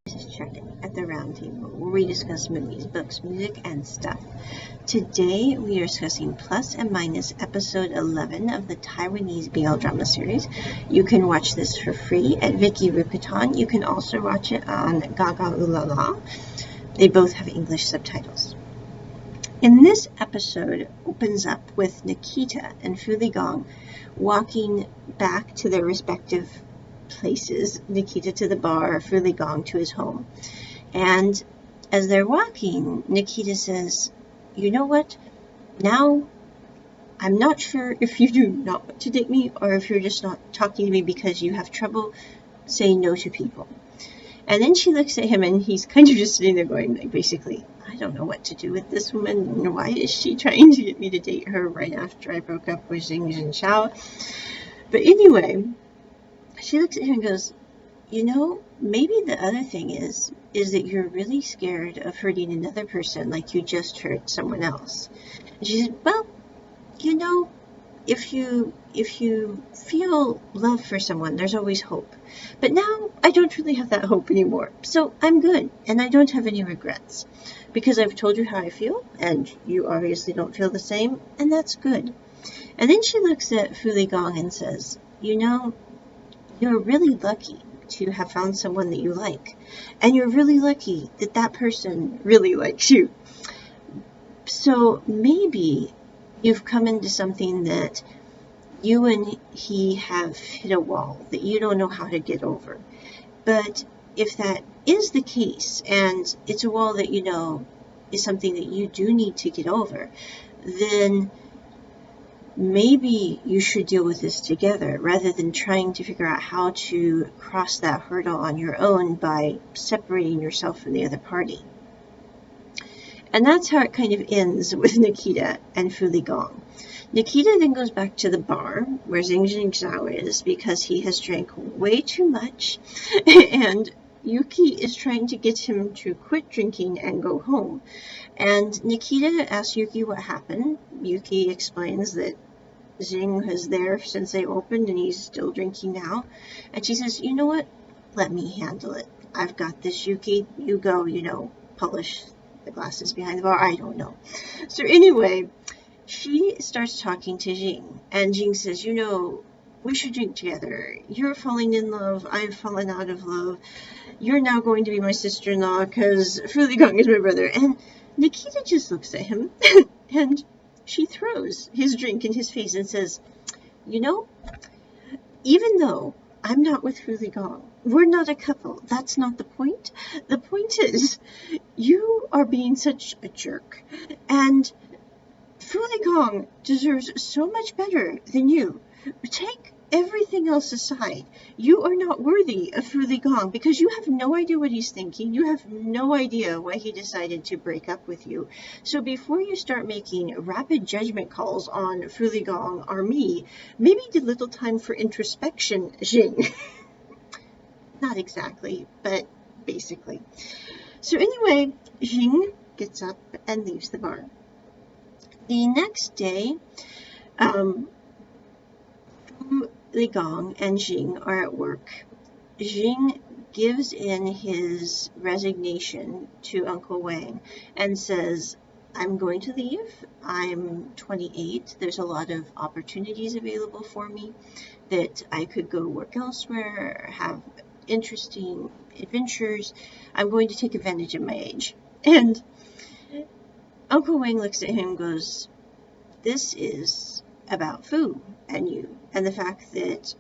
Check at the round table where we discuss movies, books, music, and stuff. Today we are discussing Plus and Minus episode 11 of the Taiwanese BL drama series. You can watch this for free at Viki Rupiton. You can also watch it on Gaga Ulala. They both have English subtitles. In this episode opens up with Nikita and Fu Ligong walking back to their respective places, Nikita to the bar, Fu Ligong to his home. And as they're walking, Nikita says, "You know what? Now I'm not sure if you do not want to date me or if you're just not talking to me because you have trouble saying no to people." And then she looks at him and he's kind of just sitting there going, like, basically, I don't know what to do with this woman. Why is she trying to get me to date her right after I broke up with Xing Xiao? But anyway, she looks at him and goes, "You know, maybe the other thing is that you're really scared of hurting another person like you just hurt someone else." And she said, "Well, you know, if you feel love for someone, there's always hope. But now I don't really have that hope anymore. So I'm good, and I don't have any regrets. Because I've told you how I feel, and you obviously don't feel the same, and that's good." And then she looks at Fu Ligong and says, "You know, you're really lucky to have found someone that you like. And you're really lucky that that person really likes you. So maybe you've come into something that you and he have hit a wall that you don't know how to get over. But if that is the case, and it's a wall that you know is something that you do need to get over, then maybe you should deal with this together rather than trying to figure out how to cross that hurdle on your own by separating yourself from the other party." And that's how it kind of ends with Nikita and Fu Ligong. Nikita then goes back to the bar where Xing Xiao is because he has drank way too much and Yuki is trying to get him to quit drinking and go home. And Nikita asks Yuki what happened. Yuki explains that Xing was there since they opened and he's still drinking now. And she says, "You know what? Let me handle it. I've got this, Yuki. You go, polish the glasses behind the bar." I don't know. So anyway, she starts talking to Xing. And Xing says, "We should drink together. You're falling in love. I've fallen out of love. You're now going to be my sister-in-law because Fu Ligong is my brother." And Nikita just looks at him and she throws his drink in his face and says, "Even though I'm not with Fu Ligong, we're not a couple. That's not the point. The point is, you are being such a jerk. And Fu Ligong deserves so much better than you. Take everything else aside. You are not worthy of Fu Ligong because you have no idea what he's thinking. You have no idea why he decided to break up with you. So before you start making rapid judgment calls on Fu Ligong or me, maybe give little time for introspection, Xing." Not exactly, but basically. So anyway, Xing gets up and leaves the bar. The next day, Fu Ligong and Xing are at work. Xing gives in his resignation to Uncle Wang and says, "I'm going to leave. I'm 28. There's a lot of opportunities available for me that I could go work elsewhere, have interesting adventures. I'm going to take advantage of my age." And Uncle Wang looks at him and goes, "This is about Fu and you, and the fact that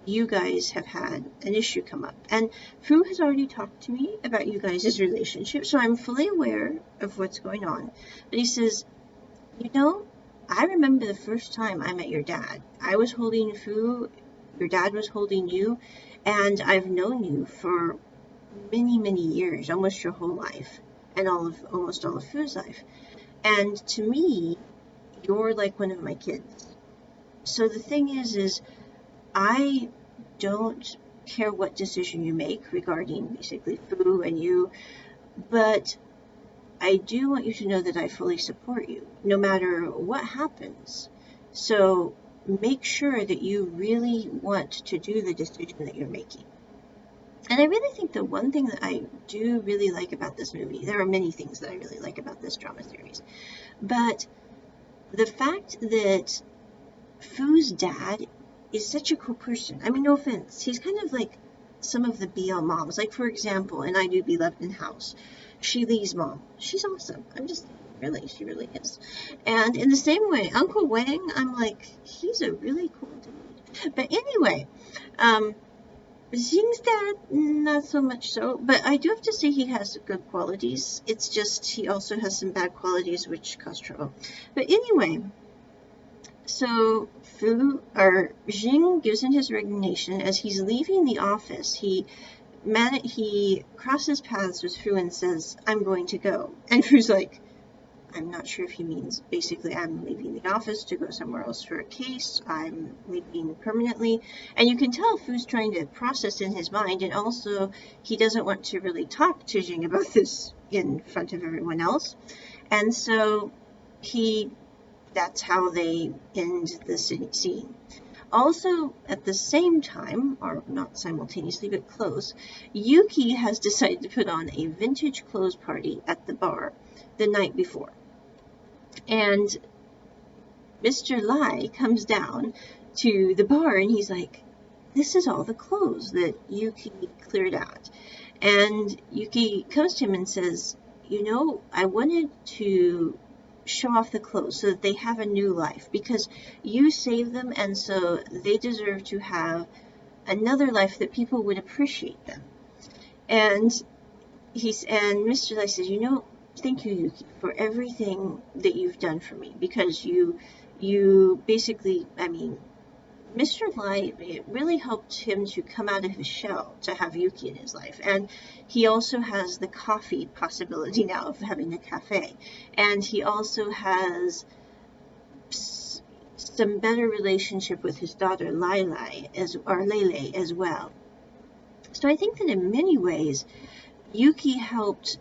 you guys have had an issue come up. And Fu has already talked to me about you guys' relationship, so I'm fully aware of what's going on." But he says, "I remember the first time I met your dad. I was holding Fu, your dad was holding you, and I've known you for many, many years, almost your whole life, and almost all of Fu's life. And to me, you're like one of my kids. So the thing is I don't care what decision you make regarding basically Fu and you, but I do want you to know that I fully support you, no matter what happens. So make sure that you really want to do the decision that you're making." And I really think the one thing that I do really like about this movie, there are many things that I really like about this drama series, but the fact that Fu's dad is such a cool person. I mean, no offense, he's kind of like some of the BL moms. Like, for example, in I Do Be Loved in House, Lee's mom. She's awesome. She really is. And in the same way, Uncle Wang, I'm like, he's a really cool dude. But anyway, Xing's dad, not so much so, but I do have to say he has good qualities. It's just he also has some bad qualities which cause trouble. But anyway, so Xing gives in his resignation. As he's leaving the office, he crosses paths with Fu and says, "I'm going to go." And Fu's like, I'm not sure if he means basically I'm leaving the office to go somewhere else for a case. I'm leaving permanently. And you can tell Fu's trying to process in his mind, and also he doesn't want to really talk to Xing about this in front of everyone else. And so that's how they end the scene. Also, at the same time, or not simultaneously, but close, Yuki has decided to put on a vintage clothes party at the bar the night before. And Mr. Lai comes down to the bar and he's like, this is all the clothes that Yuki cleared out. And Yuki comes to him and says, I wanted to show off the clothes so that they have a new life because you saved them, and so they deserve to have another life that people would appreciate them. And Mr. Lai says, thank you, Yuki, for everything that you've done for me, because you basically, Mr. Lai, it really helped him to come out of his shell to have Yuki in his life. And he also has the coffee possibility now of having a cafe. And he also has some better relationship with his daughter, Lele, as well. So I think that in many ways, Yuki helped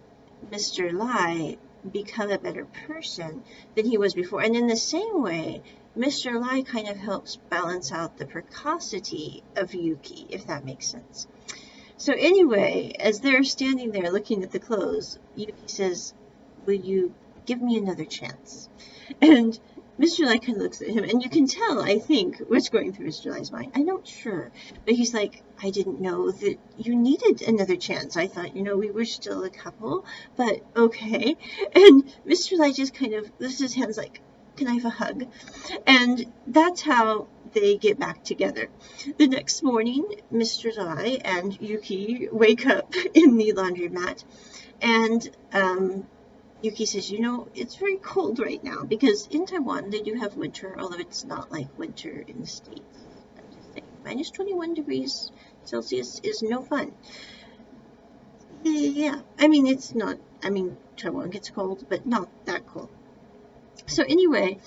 Mr. Lai become a better person than he was before. And in the same way, Mr. Lai kind of helps balance out the precocity of Yuki, if that makes sense. So anyway, as they're standing there looking at the clothes, Yuki says, will you give me another chance? And Mr. Lai kind of looks at him, and you can tell, I think, what's going through Mr. Lai's mind. I'm not sure, but he's like, I didn't know that you needed another chance. I thought, we were still a couple, but okay. And Mr. Lai just kind of lifts his hands like, can I have a hug? And that's how they get back together. The next morning, Mr. Lai and Yuki wake up in the laundromat, and Yuki says, it's very cold right now, because in Taiwan they do have winter, although it's not like winter in the States. I'm just saying, minus 21 degrees Celsius is no fun. Yeah, it's not, Taiwan gets cold, but not that cold. So anyway,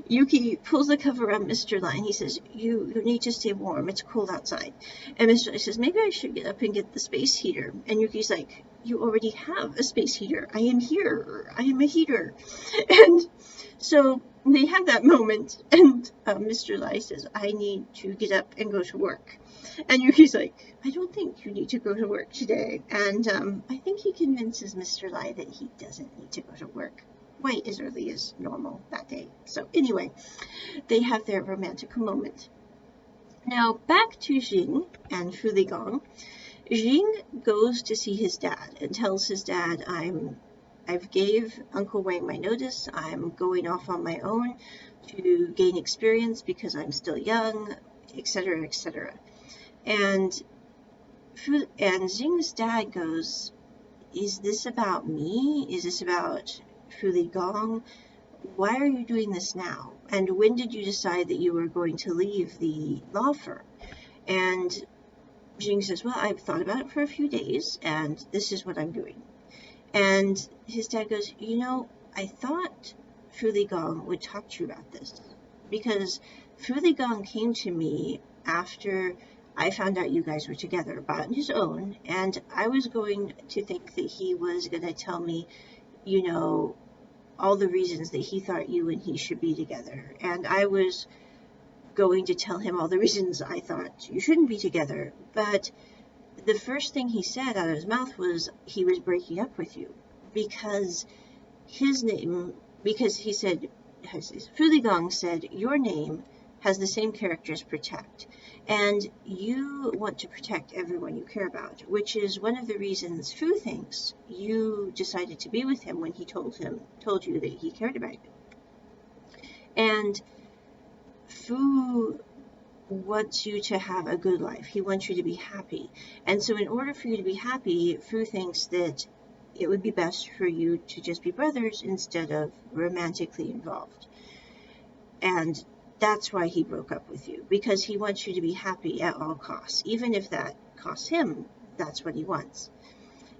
Yuki pulls the cover on Mr. Lai and he says, you need to stay warm. It's cold outside. And Mr. Lai says, maybe I should get up and get the space heater. And Yuki's like, you already have a space heater. I am here. I am a heater. And so they have that moment. And Mr. Lai says, I need to get up and go to work. And Yuki's like, I don't think you need to go to work today. And I think he convinces Mr. Lai that he doesn't need to go to work quite as early as normal that day. So anyway, they have their romantic moment. Now back to Xing and Fu Ligong. Xing goes to see his dad and tells his dad, I've gave Uncle Wang my notice. I'm going off on my own to gain experience because I'm still young, etc., etc. And Xing's dad goes, is this about me? Is this about Fu Ligong? Why are you doing this now? And when did you decide that you were going to leave the law firm? And Xing says, well, I've thought about it for a few days, and this is what I'm doing. And his dad goes, I thought Fu Ligong would talk to you about this, because Fu Ligong came to me after I found out you guys were together on his own, and I was going to think that he was going to tell me, all the reasons that he thought you and he should be together. And I was going to tell him all the reasons I thought you shouldn't be together. But the first thing he said out of his mouth was he was breaking up with you because he said, Fu Ligong said, your name has the same character as protect, and you want to protect everyone you care about, which is one of the reasons Fu thinks you decided to be with him when he told you that he cared about you. And Fu wants you to have a good life. He wants you to be happy. And so in order for you to be happy, Fu thinks that it would be best for you to just be brothers instead of romantically involved. And that's why he broke up with you, because he wants you to be happy at all costs. Even if that costs him, that's what he wants.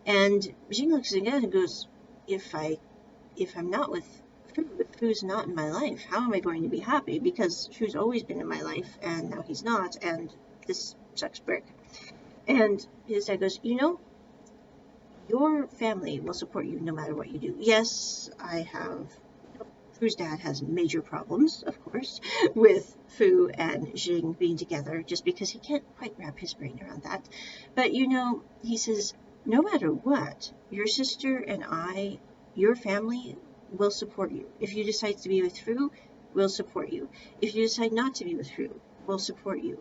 And Jing looks again and goes, if I'm not with Fu, if Fu's not in my life, how am I going to be happy? Because Fu's always been in my life, and now he's not, and this sucks brick. And his dad goes, your family will support you no matter what you do. Yes, Fu's dad has major problems, of course, with Fu and Jing being together, just because he can't quite wrap his brain around that. But, he says, no matter what, your sister and I, your family will support you. If you decide to be with Fu, we'll support you. If you decide not to be with Fu, we'll support you.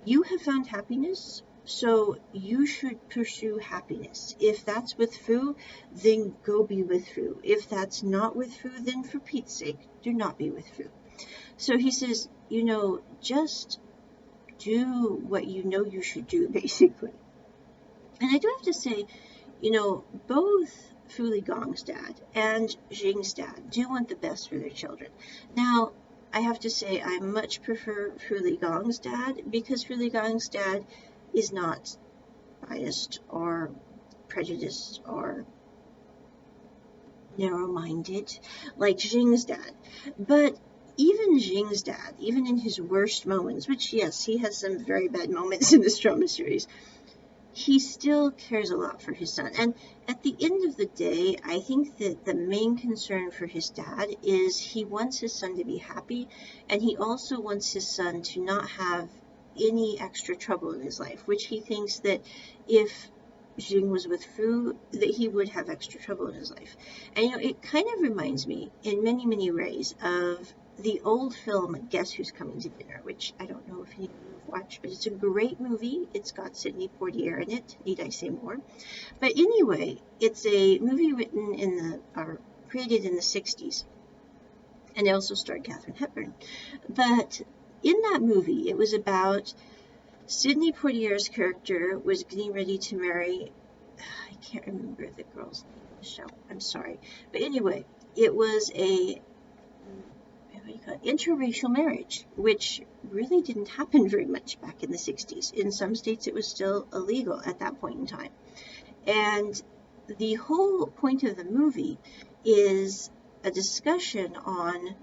You have found happiness, so you should pursue happiness. If that's with Fu, then go be with Fu. If that's not with Fu, then for Pete's sake, do not be with Fu. So he says, just do what you know you should do, basically. And I do have to say, both Fu Ligong's dad and Jing's dad do want the best for their children. Now, I have to say I much prefer Fu Ligong's dad, because Fu Ligong's dad is not biased or prejudiced or narrow-minded like Jing's dad. But even Jing's dad, even in his worst moments, which, yes, he has some very bad moments in this drama series, he still cares a lot for his son. And at the end of the day, I think that the main concern for his dad is he wants his son to be happy, and he also wants his son to not have any extra trouble in his life, which he thinks that if Jing was with Fu, that he would have extra trouble in his life. And it kind of reminds me in many, many ways of the old film Guess Who's Coming to Dinner, which I don't know if any of you have watched, but it's a great movie. It's got Sidney Poitier in it. Need I say more? But anyway, it's a movie created in the 60s, and it also starred Katharine Hepburn. But in that movie, it was about Sidney Poitier's character was getting ready to marry, I can't remember the girl's name in the show, I'm sorry. But anyway, it was interracial marriage, which really didn't happen very much back in the 60s. In some states, it was still illegal at that point in time. And the whole point of the movie is a discussion on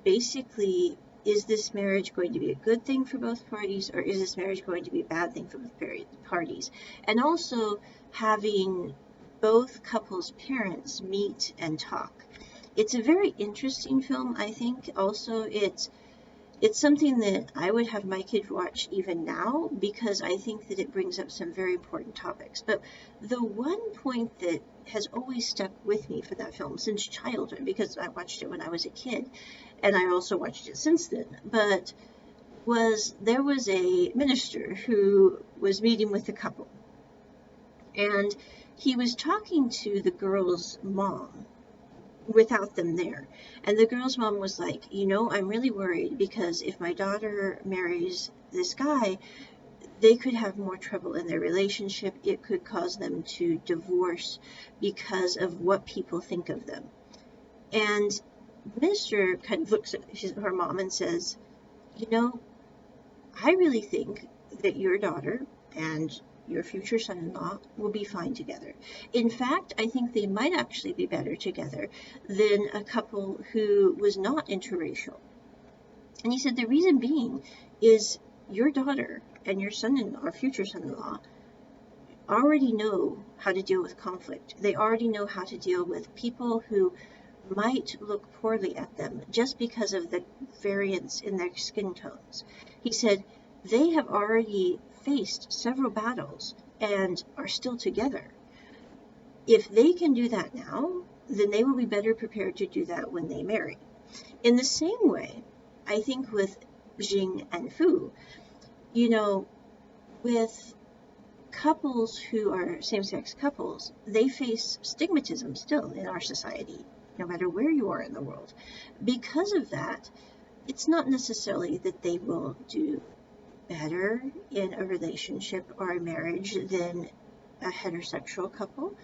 basically, is this marriage going to be a good thing for both parties, or is this marriage going to be a bad thing for both parties? And also having both couples' parents meet and talk. It's a very interesting film, I think. Also, it's something that I would have my kids watch even now, because I think that it brings up some very important topics. But the one point that has always stuck with me for that film since childhood, because I watched it when I was a kid, and I also watched it since then, but there was a minister who was meeting with a couple, and he was talking to the girl's mom without them there. And the girl's mom was like, I'm really worried, because if my daughter marries this guy, they could have more trouble in their relationship. It could cause them to divorce because of what people think of them. And the minister kind of looks at her mom and says, I really think that your daughter and your future son-in-law will be fine together. In fact, I think they might actually be better together than a couple who was not interracial. And he said the reason being is your daughter and your son-in-law, or future son-in-law, already know how to deal with conflict. They already know how to deal with people who might look poorly at them just because of the variance in their skin tones. He said they have already faced several battles and are still together. If they can do that now, then they will be better prepared to do that when they marry. In the same way, I think with Jing and Fu, with couples who are same-sex couples, they face stigmatism still in our society, no matter where you are in the world. Because of that, it's not necessarily that they will do better in a relationship or a marriage than a heterosexual couple,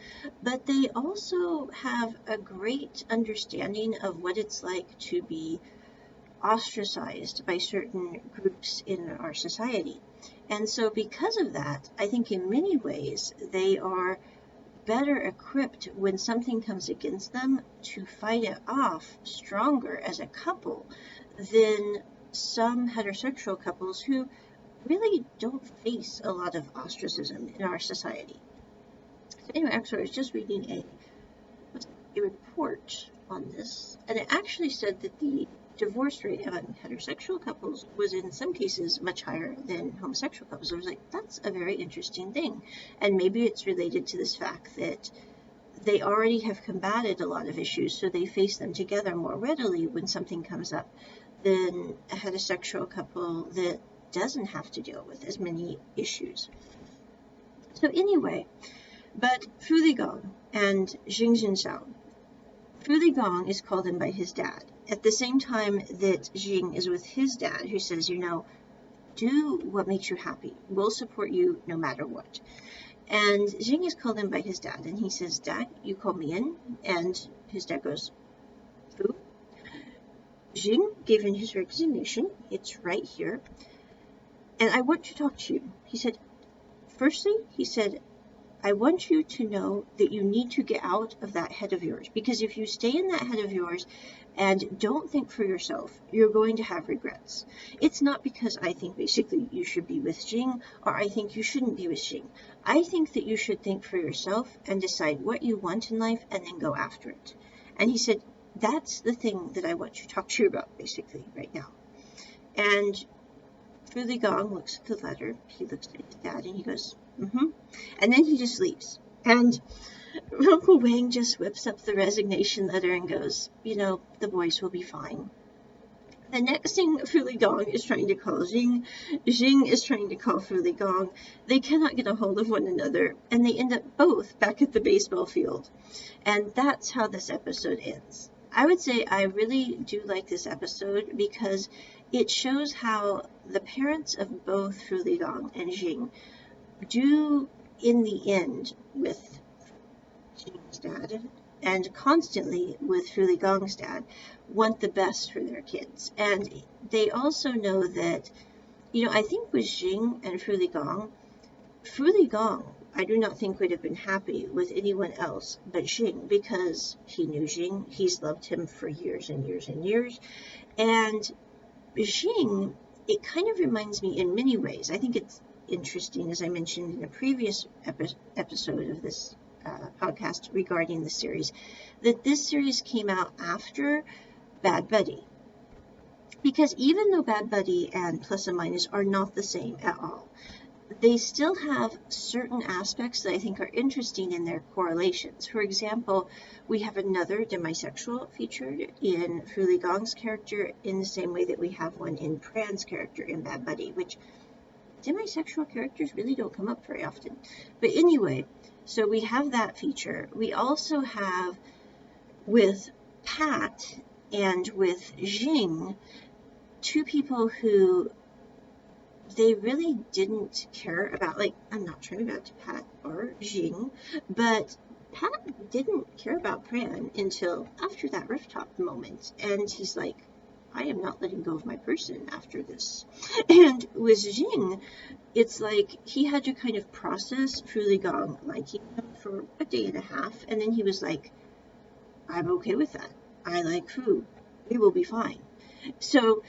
but they also have a great understanding of what it's like to be ostracized by certain groups in our society. And so because of that, I think in many ways they are better equipped when something comes against them to fight it off stronger as a couple than some heterosexual couples who really don't face a lot of ostracism in our society. So anyway, actually I was just reading a report on this, and it actually said that the divorce rate among heterosexual couples was in some cases much higher than homosexual couples. I was like, that's a very interesting thing. And maybe it's related to this fact that they already have combated a lot of issues, so they face them together more readily when something comes up than a heterosexual couple that doesn't have to deal with as many issues. So anyway, but Fu Ligong and Jing Jinxiao. Fu Ligong is called in by his dad at the same time that Jing is with his dad, who says, do what makes you happy. We'll support you no matter what. And Jing is called in by his dad, and he says, Dad, you called me in. And his dad goes, Fu? Jing gave in his resignation. It's right here. And I want to talk to you. He said, firstly, I want you to know that you need to get out of that head of yours, because if you stay in that head of yours and don't think for yourself, you're going to have regrets. It's not because I think basically you should be with Jing or I think you shouldn't be with Jing. I think that you should think for yourself and decide what you want in life and then go after it. And he said, that's the thing that I want to talk to you about basically right now. And Fu Ligong looks at the letter, he looks at his dad and he goes, and then he just leaves. And Uncle Wang just whips up the resignation letter and goes, the boys will be fine. The next thing, Fu Ligong is trying to call Jing. Jing is trying to call Fu Ligong. They cannot get a hold of one another, and they end up both back at the baseball field. And that's how this episode ends. I would say I really do like this episode because it shows how the parents of both Fu Ligong and Jing do, in the end, with Jing's dad and constantly with Fu Ligong's dad, want the best for their kids. And they also know that, I think with Jing and Fu Ligong, I do not think would have been happy with anyone else but Jing, because he knew Jing, he's loved him for years and years and years. And Jing, it kind of reminds me in many ways, I think it's interesting, as I mentioned in a previous episode of this podcast regarding the series, that this series came out after Bad Buddy. Because even though Bad Buddy and Plus and Minus are not the same at all, they still have certain aspects that I think are interesting in their correlations. For example, we have another demisexual featured in Fu Ligong's character in the same way that we have one in Pran's character in Bad Buddy, which demisexual characters really don't come up very often. But anyway, so we have that feature. We also have with Pat and with Jing, two people who they really didn't care about, I'm not trying to go to Pat or Jing, but Pat didn't care about Pran until after that rooftop moment. And he's like, I am not letting go of my person after this. And with Jing, it's like he had to kind of process Fu Ligong liking him for a day and a half, and then he was like, I'm okay with that. I like Fu. We will be fine. So,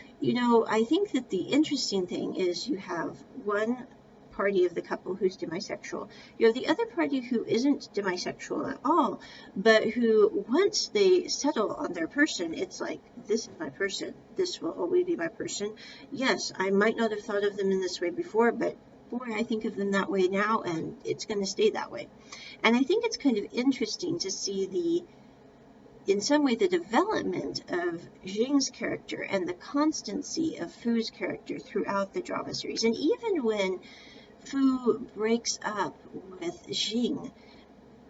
I think that the interesting thing is you have one party of the couple who's demisexual. You have the other party who isn't demisexual at all, but who, once they settle on their person, it's like, this is my person. This will always be my person. Yes, I might not have thought of them in this way before, but boy, I think of them that way now, and it's going to stay that way. And I think it's kind of interesting to see in some way, the development of Jing's character and the constancy of Fu's character throughout the drama series. And even when Fu breaks up with Jing,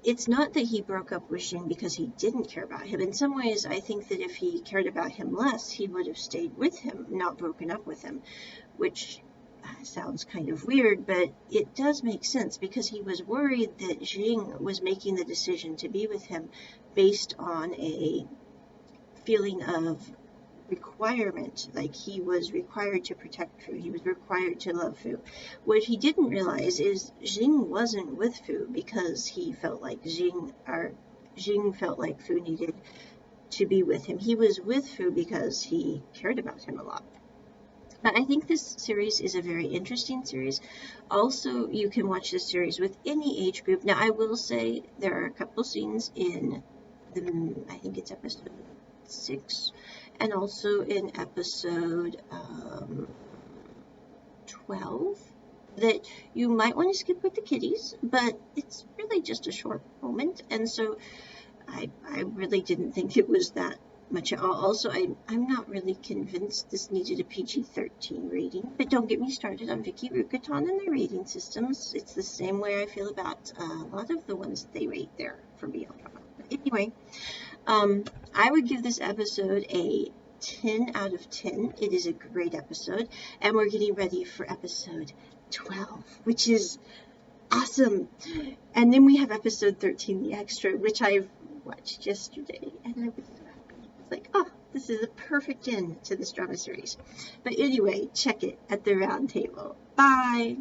it's not that he broke up with Jing because he didn't care about him. In some ways, I think that if he cared about him less, he would have stayed with him, not broken up with him, which sounds kind of weird, but it does make sense because he was worried that Jing was making the decision to be with him based on a feeling of requirement, like he was required to protect Fu, he was required to love Fu. What he didn't realize is Jing wasn't with Fu because he felt like Jing felt like Fu needed to be with him. He was with Fu because he cared about him a lot. But I think this series is a very interesting series. Also, you can watch this series with any age group. Now, I will say there are a couple scenes in I think it's episode 6, and also in episode 12, that you might want to skip with the kiddies, but it's really just a short moment, and so I really didn't think it was that much. Also, I'm not really convinced this needed a PG-13 rating, but don't get me started on Vicky Rukaton and their rating systems. It's the same way I feel about a lot of the ones that they rate there for BL drama. But anyway, I would give this episode a 10 out of 10. It is a great episode, and we're getting ready for episode 12, which is awesome. And then we have episode 13, the extra, which I watched yesterday, and I was so happy. It's like, oh, this is a perfect end to this drama series. But anyway, check it at the round table. Bye.